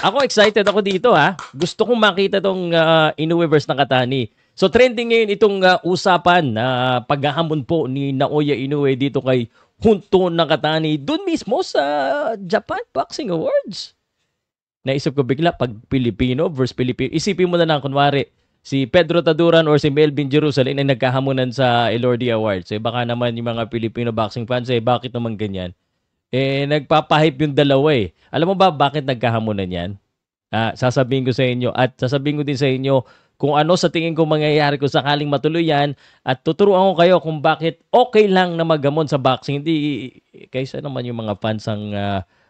Ako excited ako dito ha. Gusto kong makita tong Inoue versus Nakatani. So trending ngayon itong usapan na paghahamon po ni Naoya Inoue dito kay Junto Nakatani doon mismo sa Japan Boxing Awards. Naisip ko bigla pag Pilipino versus Pilipino. Isipin mo na lang kunwari si Pedro Taduran or si Melvin Jerusalem ay nagkahamunan sa Elordi Awards. Eh baka naman yung mga Filipino boxing fans eh bakit naman ganyan? Nagpapahype yung dalawa eh. Alam mo ba bakit nagkahamunan yan? Sasabihin ko sa inyo at sasabihin ko din sa inyo kung ano sa tingin ko mangyayari kung sakaling matuloy yan at tuturuan ko kayo kung bakit okay lang na magamon sa boxing. Hindi kaysa naman yung mga fans ang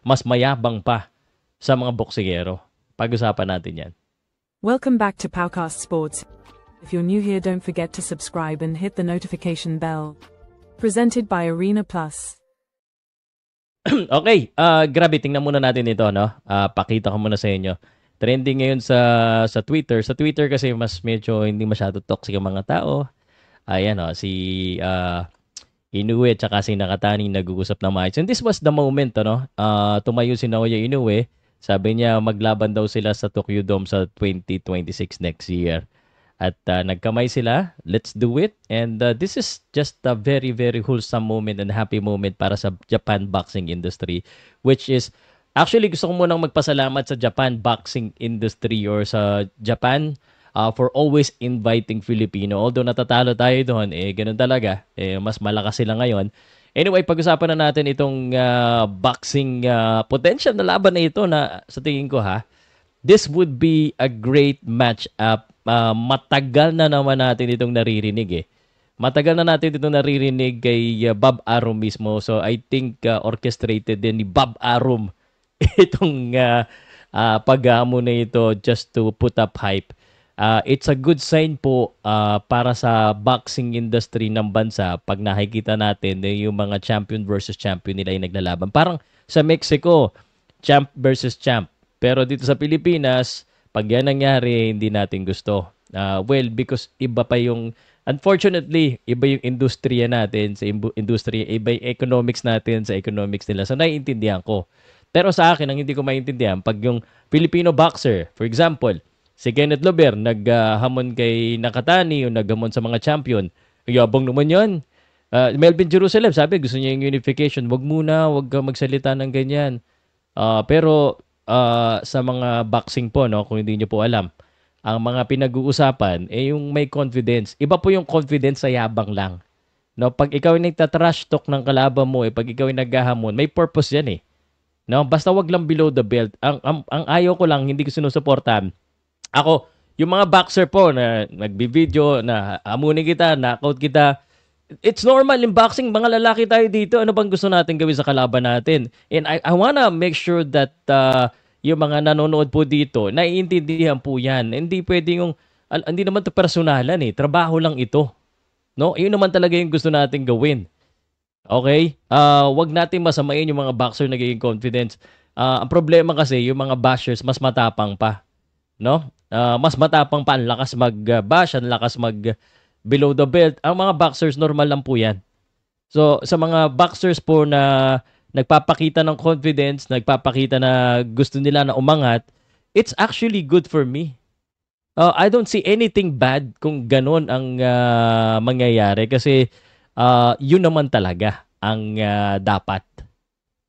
mas mayabang pa sa mga boksingero. Pag-usapan natin yan. Welcome back to Powcast Sports. If you're new here, don't forget to subscribe and hit the notification bell. Presented by Arena Plus. Okay, grabe, tingnan muna natin ito, no? Pakita ko muna sa inyo. Trending ngayon sa Twitter. Sa Twitter kasi mas medyo hindi masyado toxic ang mga tao. Ayan, si Inoue at saka si Nakatani nag-uusap na maayos. And this was the moment, no? Tumayo si Naoya Inoue. Sabi niya maglaban daw sila sa Tokyo Dome sa 2026 next year. At nagkamay sila. Let's do it. And this is just a very, very wholesome moment and happy moment para sa Japan boxing industry. Which is, actually gusto ko munang magpasalamat sa Japan boxing industry or sa Japan for always inviting Filipino. Although natatalo tayo doon, ganun talaga. Mas malakas sila ngayon. Anyway, pag-usapan na natin itong boxing potential na laban na ito na sa tingin ko this would be a great match-up. Matagal na naman natin itong naririnig Matagal na natin itong naririnig kay Bob Arum mismo. So I think orchestrated din ni Bob Arum itong pag-aamo na ito just to put up hype. It's a good sign po para sa boxing industry ng bansa pag nakikita natin yung mga champion versus champion nila ay naglalaban. Parang sa Mexico, champ versus champ. Pero dito sa Pilipinas, pag yan nangyari, hindi natin gusto. Well, because iba pa yung, unfortunately, iba yung industriya natin sa industriya, iba yung economics natin sa economics nila. So, naiintindihan ko. Pero sa akin, ang hindi ko maintindihan, pag yung Filipino boxer, for example, si Kenneth Lober, naghamon kay Nakatani, o naghamon sa mga champion, yabang naman yun. Melvin Jerusalem, sabi, gusto niya yung unification. Wag muna, wag ka magsalita ng ganyan. Pero, sa mga boxing po, no, kung hindi niyo po alam, ang mga pinag-uusapan yung may confidence. Iba po yung confidence sa yabang lang. No, pag ikaw ay nagtatrash talk ng kalaban mo, pag ikaw ay naghahamon, may purpose 'yan No, basta wag lang below the belt. Ang ayaw ko lang, hindi ko sinusuportahan. Ako, yung mga boxer po na nagbi-video na hamunin kita, knockout kita, it's normal in boxing, mga lalaki tayo dito. Ano bang gusto natin gawin sa kalaban natin? And I wanna make sure that yung mga nanonood po dito, naiintindihan po yan. Hindi pwedeng hindi naman ito personalan Trabaho lang ito. No? Yun naman talaga yung gusto natin gawin. Okay? Wag natin masamain yung mga boxer na nagiging confidence. Ang problema kasi, yung mga bashers, mas matapang pa. No? Mas matapang pa. Ang lakas mag-bash, ang lakas below the belt. Ang mga boxers, normal lang po yan. So, sa mga boxers po na nagpapakita ng confidence, nagpapakita na gusto nila na umangat, it's actually good for me. I don't see anything bad kung ganun ang mangyayari kasi yun naman talaga ang dapat.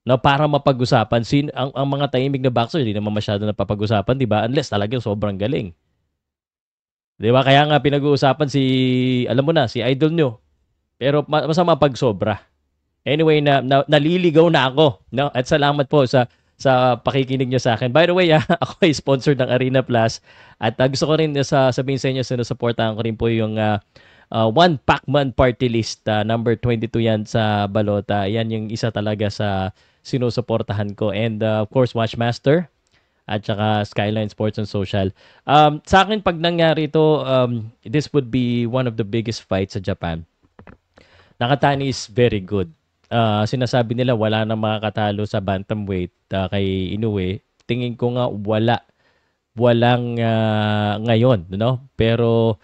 No, para mapag-usapan ang mga tahimik na boxer, hindi naman masyado napapag-usapan, 'di ba? Unless talagang sobrang galing. 'Di ba? Kaya nga pinag-uusapan alam mo na, si idol nyo. Pero masama pag sobra. Anyway, naliligaw na ako, no? At salamat po sa pakikinig niyo sa akin. By the way, ako ay sponsor ng Arena Plus at gusto ko rin sabihin sa inyo, sinusuportahan ko rin po yung One Pacman Party List, number 22 yan sa Balota. Yan yung isa talaga sa sinusuportahan ko. And of course, Watchmaster at saka Skyline Sports and Social. Sa akin, pag nangyari ito, this would be one of the biggest fights sa Japan. Nakatani is very good. Sinasabi nila wala na makakatalo sa bantamweight kay Inoue. Tingin ko nga walang ngayon, no? Pero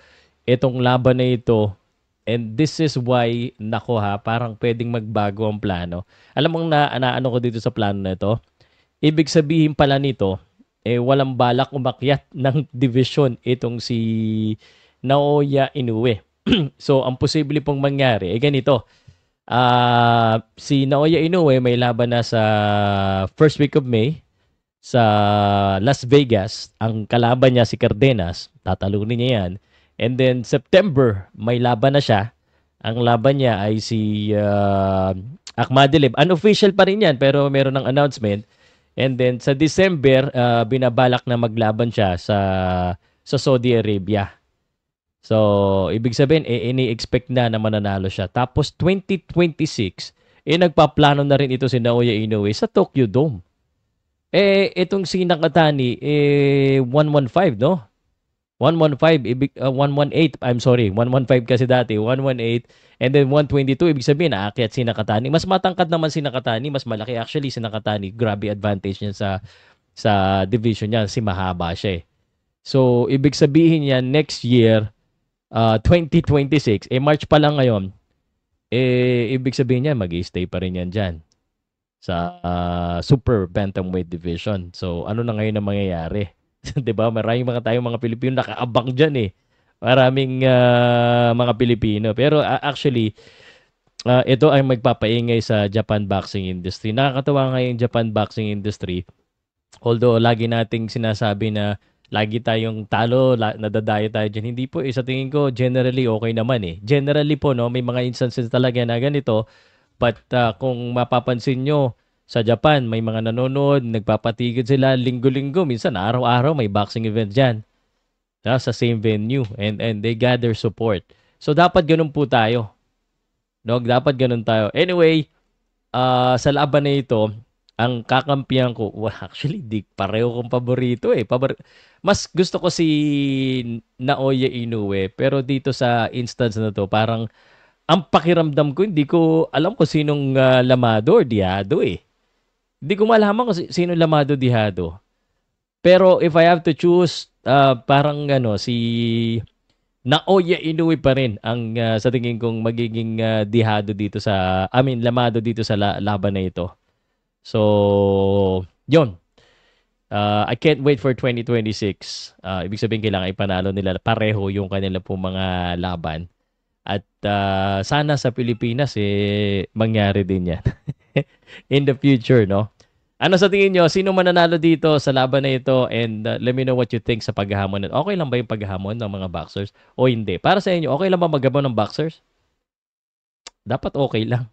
itong laban na ito, and this is why parang pwedeng magbago ang plano. Alam mo naano ko dito sa plano na ito? Ibig sabihin pala nito, walang balak umakyat ng division itong si Naoya Inoue. So, ang posible pong mangyari, ganito. Si Naoya Inoue may laban na sa first week of May sa Las Vegas. Ang kalaban niya si Cardenas. Tatalunin niya yan. And then, September, may laban na siya. Ang laban niya ay si Akhmadilib. Unofficial pa rin yan, pero meron ng announcement. And then, sa December, binabalak na maglaban siya sa Saudi Arabia. So, ibig sabihin, ini-expect na mananalo siya. Tapos, 2026, nagpaplano na rin ito si Naoya Inoue sa Tokyo Dome. Itong si Nakatani, 115, no? 118, I'm sorry, 115 kasi dati, 118, and then 122, ibig sabihin, aakyat si Nakatani. Mas matangkad naman si Nakatani, mas malaki actually si Nakatani. Grabe advantage niya sa division niya, si mahaba siya eh. So, ibig sabihin niya, next year, 2026, March pa lang ngayon, ibig sabihin niya, mag-i-stay pa rin yan dyan sa super bantamweight division. So, ano na ngayon ang mangyayari? 'Di ba? Maraming tayong mga Pilipino nakaabang diyan eh. Maraming mga Pilipino. Pero actually, ito ay magpapaingay sa Japan boxing industry. Nakakatawa nga yung Japan boxing industry. Although lagi nating sinasabi na lagi tayong talo, nadadayo tayo dyan. Hindi po, sa tingin ko, generally okay naman eh. Generally po, no, may mga instances talaga na ganito. But kung mapapansin nyo, sa Japan, may mga nanonood, nagpapatigid sila linggo-linggo. Minsan, araw-araw may boxing event dyan. Sa same venue. And they gather support. So, dapat ganun po tayo. No? Dapat ganun tayo. Anyway, sa laban na ito, ang kakampihan ko, actually, pareho kong paborito eh. Mas gusto ko si Naoya Inoue. Pero dito sa instance na to, parang ang pakiramdam ko, hindi ko alam kung sinong Lamado or Diado eh. Hindi ko malaman kung sino Lamado Dihado. Pero if I have to choose, parang si Naoya Inoue pa rin ang sa tingin kong magiging Dihado dito Lamado dito sa laban na ito. So, yun. I can't wait for 2026. Ibig sabihin kailangan ipanalo nila pareho yung kanila po mga laban. At sana sa Pilipinas mangyari din yan. In the future, no? Ano sa tingin nyo? Sino mananalo dito sa laban na ito? And let me know what you think sa paghahamon. Okay lang ba yung paghahamon ng mga boxers? O hindi? Para sa inyo, okay lang ba maghamon ng boxers? Dapat okay lang.